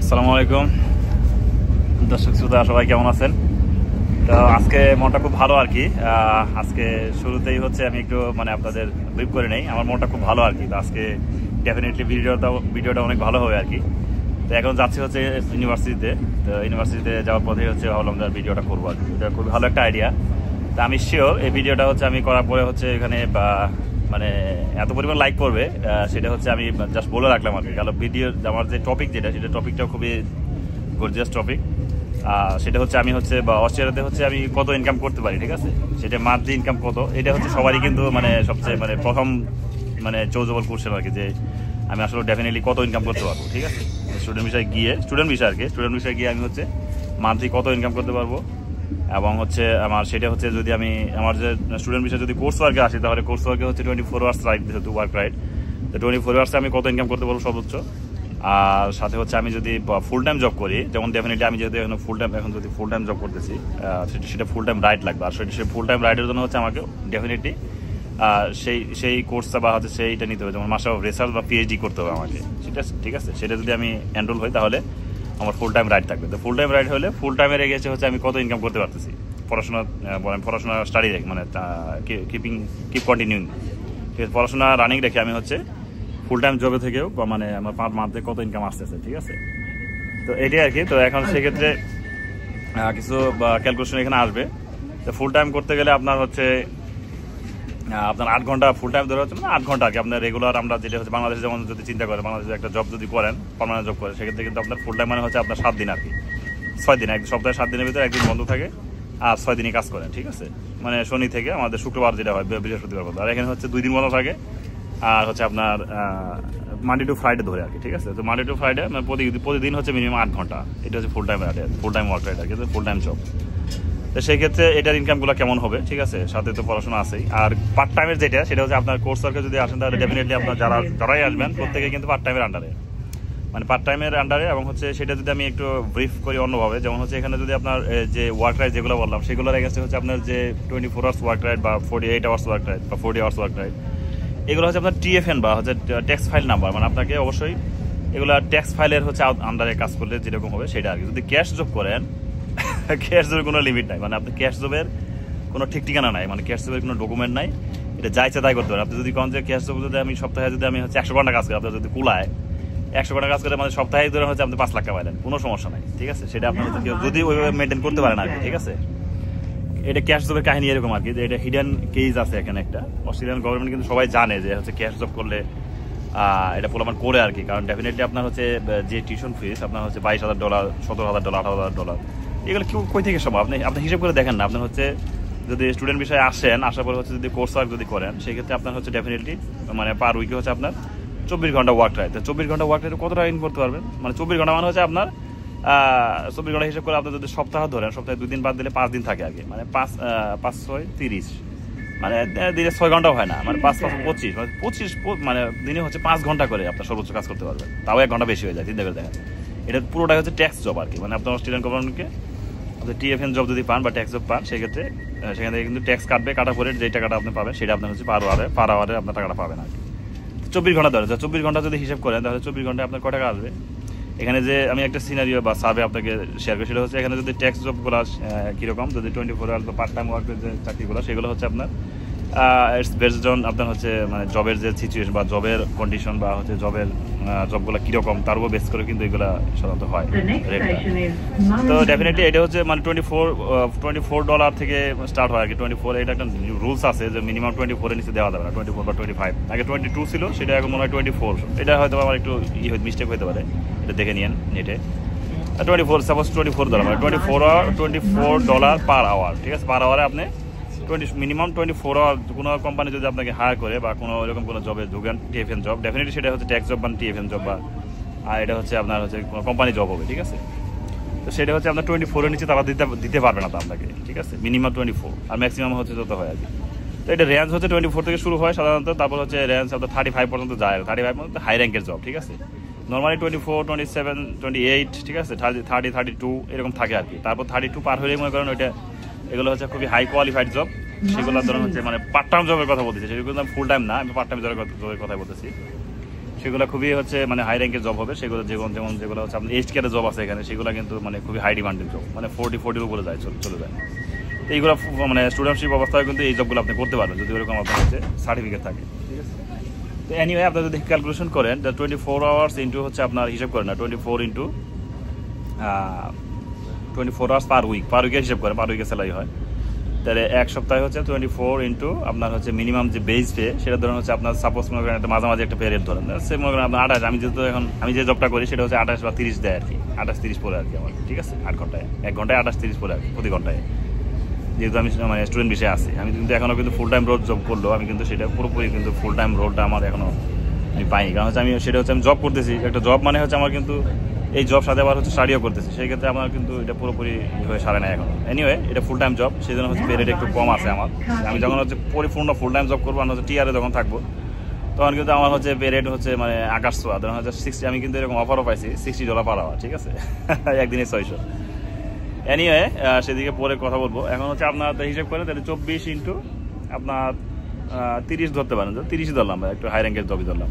আসসালামু আলাইকুম দর্শক শ্রোতা, সবাই কেমন আছেন? তো আজকে মনটা খুব ভালো আর কি। আজকে শুরুতেই হচ্ছে আমি একটু আপনাদের ব্রিফ করে নেই। আমার মনটা খুব ভালো আর কি। তো আজকে ডেফিনেটলি ভিডিওটা অনেক ভালো হবে আর কি। তো এখন যাচ্ছি হচ্ছে ইউনিভার্সিটিতে। তো ইউনিভার্সিটিতে যাওয়ার পথে হচ্ছে ভাবলাম যে ভিডিওটা করবো আর কি। এটা খুব ভালো একটা আইডিয়া। তো আমি শিওর এই ভিডিওটা হচ্ছে আমি করার পরে হচ্ছে এখানে এত পরিমাণ লাইক করবে, সেটা হচ্ছে আমি জাস্ট বলে রাখলাম আর কি। কারণ ভিডিও আমার যে টপিক সেটা টপিকটাও খুবই গর্জিয়াস টপিক। সেটা হচ্ছে আমি অস্ট্রেলিয়াতে হচ্ছে আমি কত ইনকাম করতে পারি, ঠিক আছে? সেটা মান্থলি ইনকাম কত, এটা হচ্ছে সবারই কিন্তু সবচেয়ে প্রথম চৌজবল কোশ্চেন আর কি, যে আমি আসলে ডেফিনেটলি কত ইনকাম করতে পারবো, ঠিক আছে? স্টুডেন্ট বিষয়ে গিয়ে আমি হচ্ছে মান্থলি কত ইনকাম করতে পারবো, এবং হচ্ছে আমার সেটা হচ্ছে যদি আমি আমার যে স্টুডেন্ট বিষয়ে যদি কোর্স ওয়ার্কে আসি, তাহলে কোর্স ওয়ার্কে হচ্ছে 24 আওয়ার্স রাইট, যেহেতু ওয়ার্ক রাইট। তো 24 আওয়ার্সে আমি কত ইনকাম করতে পারবো সর্বোচ্চ। আর সাথে হচ্ছে আমি যদি ফুল টাইম জব করি, যেমন ডেফিনেটলি আমি যেহেতু এখন যদি ফুল টাইম জব করতেছি, সেটা ফুল টাইম রাইট লাগবে। আর সেই ফুল টাইম রাইটের জন্য হচ্ছে আমাকে ডেফিনেটলি সেই কোর্সটা বা হচ্ছে সেইটা নিতে হবে, যেমন মাস্টার অফ রিসার্চ বা পিএইচডি করতে হবে আমাকে, ঠিক আছে? সেটা যদি আমি এনরোল হই, তাহলে আমার ফুল টাইম রাইট থাকবে। তো ফুল টাইম রাইট হলে ফুল টাইমের এগেছে হচ্ছে আমি কত ইনকাম করতে পারতেছি পড়াশোনা স্টাডি রেখে, কিপ কন্টিনিউইং, ঠিক আছে? পড়াশোনা রানিং রেখে আমি হচ্ছে ফুল টাইম জবে থেকেও আমার পার মান্থে কত ইনকাম আসতেছে, ঠিক আছে? তো এটাই আর কি। তো এখন সেক্ষেত্রে কিছু ক্যালকুলেশন এখানে আসবে। তো ফুল টাইম করতে গেলে আপনার হচ্ছে আপনার 8 ঘন্টা ফুল টাইম ধরে হচ্ছে 8 ঘন্টা আর কি। আপনার রেগুলার আমরা যেটা হচ্ছে বাংলাদেশে যেমন যদি চিন্তা করেন, বাংলাদেশে একটা জব যদি করেন, পার্মানেন্ট জব করেন, সেক্ষেত্রে কিন্তু আপনার ফুল টাইম হচ্ছে আপনার 7 দিন আর কি। 6 দিন, এক সপ্তাহে 7 দিনের ভিতরে একদিন বন্ধ থাকে, আর 6 দিনই কাজ করেন, ঠিক আছে? শনি থেকে আমাদের শুক্রবার যেটা হয়, বৃহস্পতিবার বন্ধ। আর এখানে হচ্ছে 2 দিন বন্ধ থাকে, আর হচ্ছে আপনার মানডে টু ফ্রাইডে ধরে আর কি, ঠিক আছে? তো মানডে টু ফ্রাইডে প্রতিদিন হচ্ছে মিনিমাম 8 ঘন্টা। এটা হচ্ছে ফুল টাইম ওয়ার্ক রাইট আর কি, ফুল টাইম জব। তো সেই ক্ষেত্রে এটার ইনকামগুলো কেমন হবে, ঠিক আছে? সাথে তো পড়াশোনা আছেই। আর পার্ট টাইমের সেটা হচ্ছে আপনার কোর্স ওয়ার্কে যদি আসেন, তাহলে ডেফিনেটলি আপনার যারাই আসবেন প্রত্যেকে কিন্তু পার্ট টাইমের আন্ডারে, এবং হচ্ছে সেটা যদি আমি একটু ব্রিফ করি অন্যভাবে, যেমন হচ্ছে এখানে যদি আপনার যে ওয়ার্ক রাইট যেগুলো বললাম, সেগুলোর এগেন্সে হচ্ছে আপনার যে 24 আওয়ার্স ওয়ার্ক রাইট বা 48 আওয়ার্স ওয়ার্ক রাইট বা 40 আওয়ার্স ওয়ার্ক রাইট, এগুলো হচ্ছে আপনার টিএফএন বা হচ্ছে ট্যাক্স ফাইল নাম্বার। আপনাকে অবশ্যই এগুলো ট্যাক্স ফাইলের হচ্ছে আন্ডারে কাজ করলে যেরকম হবে সেটা আর কি। যদি ক্যাশ জব করেন, ক্যাশ জবের কোনো লিমিট নাই, আপনার ক্যাশ জবের কোনো ঠিক ঠিকানা নাই, ক্যাশ জবের কোনো ডকুমেন্ট নাই। এটা যা ইচ্ছা তাই করতে পারেন। আপনি যদি কোন যে ক্যাশ জব যদি আমি সপ্তাহে যদি আমি হচ্ছে 100 ঘন্টা কাজ করি, আপনার যদি কুলায় 100 ঘন্টা কাজ করে সপ্তাহে ধরে হচ্ছে আপনি 5 লাখ টাকা পাইলেন, কোনো সমস্যা নাই, ঠিক আছে? সেটা আপনি যদি ওইভাবে মেনটেন করতে পারেন আর কি, ঠিক আছে? এটা ক্যাশ জবের কাহিনী এরকম আর কি, যে এটা হিডেন কেস আছে এখানে একটা। অস্ট্রেলিয়ান গভর্নমেন্ট কিন্তু সবাই জানে যে হচ্ছে ক্যাশ জব করলে এটা পোলাপান করে আর কি। কারণ ডেফিনেটলি আপনার হচ্ছে যে টিউশন ফিস আপনার হচ্ছে $22,000, $17,000, $18,000, এগুলো কই থেকে সম্ভব? আপনি হিসেব করে দেখেন না। আপনার হচ্ছে যদি স্টুডেন্ট বিষয়ে আসার পরে হচ্ছে যদি কোর্স ওয়ার্ক যদি করেন, সেক্ষেত্রে আপনার হচ্ছে ডেফিনেটলি পার উইকে হচ্ছে আপনার 24 ঘন্টা ওয়ার্ক রাইট। 24 ঘন্টা ওয়ার্ক রাইটে কত টাকা ইনকাম করতে পারবেন? 24 ঘন্টা হচ্ছে আপনার 24 ঘন্টা হিসেব করে আপনার যদি সপ্তাহে ধরেন, সপ্তাহে 2 দিন বাদ দিলে 5 দিন থাকে আগে, 5, 6, 30, দিনে 6 ঘন্টাও হয় না, 5, 5, 25, 25 দিনে হচ্ছে 5 ঘন্টা করে আপনার সর্বোচ্চ কাজ করতে পারবেন। তাও 1 ঘন্টা বেশি হয়ে যায়, চিন্তা করে দেখেন। এটা পুরোটাই হচ্ছে ট্যাক্স জব আর কি। আপনার অস্ট্রেলিয়ান গভর্নমেন্টকে আপনি টিএফএন জব যদি পান বা ট্যাক্স জব পান, সেক্ষেত্রে সেখান থেকে কিন্তু ট্যাক্স কাটবে, কাটার পরে যে টাকাটা আপনি পাবেন সেটা আপনার হচ্ছে পার আওয়ারে আপনার টাকাটা পাবেন আর কি। 24 ঘন্টা ধরে 24 ঘন্টা যদি হিসাব করেন, তাহলে 24 ঘন্টায় আপনার কত টাকা আসবে? এখানে যে আমি একটা সিনারিও বা সার্ভে আপনাকে শেয়ার করি, সেটা হচ্ছে এখানে যদি ট্যাক্স জবগুলো কীরকম, যদি 24 আওয়ার্স বা পার্ট টাইম ওয়ার্কের যে চাকরিগুলো, সেগুলো হচ্ছে আপনার ইটস বেসড অন আপনার হচ্ছে জবের যে সিচুয়েশন বা জবের কন্ডিশন বা হচ্ছে জবগুলো কীরকম, তার উপর বেস করে কিন্তু এগুলো সাধারণত হয়। তো ডেফিনেটলি এটা হচ্ছে $24 থেকে স্টার্ট হয় আর কি। 24 এটা একটা রুলস আছে যে মিনিমাম 24 এর নিচে দেওয়া যাবে না, 24 বা 25। আগে 22 ছিল, সেটা এখন মনে হয় 24। এটা হয়তো আমার একটু মিস্টেক হতে পারে, এটা দেখে নিন নেটে। 24, সাপোজ $24, $24 পার আওয়ার, ঠিক আছে? পার আওয়ারে আপনি মিনিমাম 24 আওয়ার কোনো কোম্পানি যদি আপনাকে হায়ার করে বা কোনো এরকম কোনো জবে ঢুকেন, টিএফএন জব, ডেফিনেটলি সেটা হচ্ছে ট্যাক্স জব বা টিএফএন জব, বা আর এটা হচ্ছে আপনার হচ্ছে কোনো কোম্পানি জব হবে, ঠিক আছে? তো সেটা হচ্ছে আপনার 24 এর নিচে তারা দিতে পারবে না তো আপনাকে, ঠিক আছে? মিনিমাম 24, আর ম্যাক্সিমাম হচ্ছে যত হয় আর কি। তো এটা রেঞ্জ হচ্ছে 24 থেকে শুরু হয় সাধারণত, তারপর হচ্ছে রেঞ্জ আপনার 35 পর্যন্ত যায়, 35 পর্যন্ত হাই র্যাঙ্কের জব, ঠিক আছে? নর্মালি 24, 27, 28, ঠিক আছে? 30, 32 এরকম থাকে আর কি। তারপর 32 পার হলেই মনে করেন এগুলো হচ্ছে খুবই হাই কোয়ালিফাইড জব। সেগুলো ধরুন হচ্ছে পার্ট টাইম জবের কথা বলতেছি, সেগুলো ফুল টাইম না, আমি পার্ট টাইম জবের কথা বলতেছি। সেগুলো খুবই হচ্ছে মানে হাই র্যাঙ্কের জব হবে। সেগুলো যেমন যেগুলো হচ্ছে আপনার এইচ কেয়ারের জব আছে এখানে, সেগুলো কিন্তু মানে খুবই হাই ডিমান্ডের জব, মানে 40-40 উপরে যায়, চলে যায়। তো এইগুলো মানে স্টুডেন্টশিপ অবস্থায় কিন্তু এই জবগুলো আপনি করতে পারবেন যদি ওরকম আপনার হচ্ছে সার্টিফিকেট থাকে, ঠিক আছে। তো এনিওয়ে আপনার যদি ক্যালকুলেশন করেন 24 আওয়ার্স ইন্টু হচ্ছে আপনার হিসাব করেন না 24 ইন্টু 24 আওয়ার্স পার উইকে হিসাব করেন, পার উইকে স্যালারি হয়। তাহলে এক সপ্তাহে হচ্ছে 24 ইন্টু আপনার হচ্ছে মিনিমাম যে বেস পে, সেটা ধরেন হচ্ছে আপনার সাপোজ মনে করেন একটা মাঝামাঝি একটা পেরিয়ড ধরেন, সে মনে করেন আপনার 28, আমি যেহেতু এখন আমি যে জবটা করি সেটা হচ্ছে 28 বা 30 দেয় আর কি, 28-30 পরে আর কি আমার, ঠিক আছে। 8 ঘন্টায় 1 ঘন্টায় 28-30 পরে আর কি প্রতি ঘন্টায়, যেহেতু আমি মানে স্টুডেন্ট বিষয়ে আছি। আমি কিন্তু এখনও কিন্তু ফুল টাইম রোল জব করলেও আমি কিন্তু সেটা পুরোপুরি কিন্তু ফুল টাইম রোলটা আমার এখনও আমি পাইনি, কারণ হচ্ছে আমি সেটা হচ্ছে আমি জব করতেছি। একটা জব মানে হচ্ছে আমার কিন্তু এই জব সাথে আবার হচ্ছে স্টাডিও করতেছি, সেই ক্ষেত্রে আমার কিন্তু এটা পুরোপুরি হয়ে সারে না এখন। এনিওয়ে এটা ফুল টাইম জব, সেই জন্য হচ্ছে পে রেট একটু কম আছে আমার। আমি যখন হচ্ছে পরিপূর্ণ ফুল টাইম জব করবো, আমি হচ্ছে টিআরে যখন থাকবো, তখন কিন্তু আমার হচ্ছে পে রেট হচ্ছে মানে আকাশ ছোঁয়া। ধরুন হচ্ছে 60, আমি কিন্তু এরকম অফারও পাইছি $60 পার আওয়ার, ঠিক আছে। একদিনে 600। এনিওয়ে সেদিকে পরে কথা বলবো। এখন হচ্ছে আপনার হিসাব করে তাহলে 24 ইন্টু আপনার 30 ধরতে পারেন, 30ই ধরলাম, একটু হাই র্যাঙ্কের জবই ধরলাম।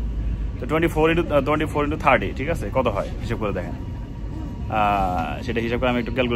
তো 24 ইন্টু 30, ঠিক আছে, কত হয় হিসাব করে দেখেন। সেটা হিসাব করে আমি একটু ক্যালকুলেশন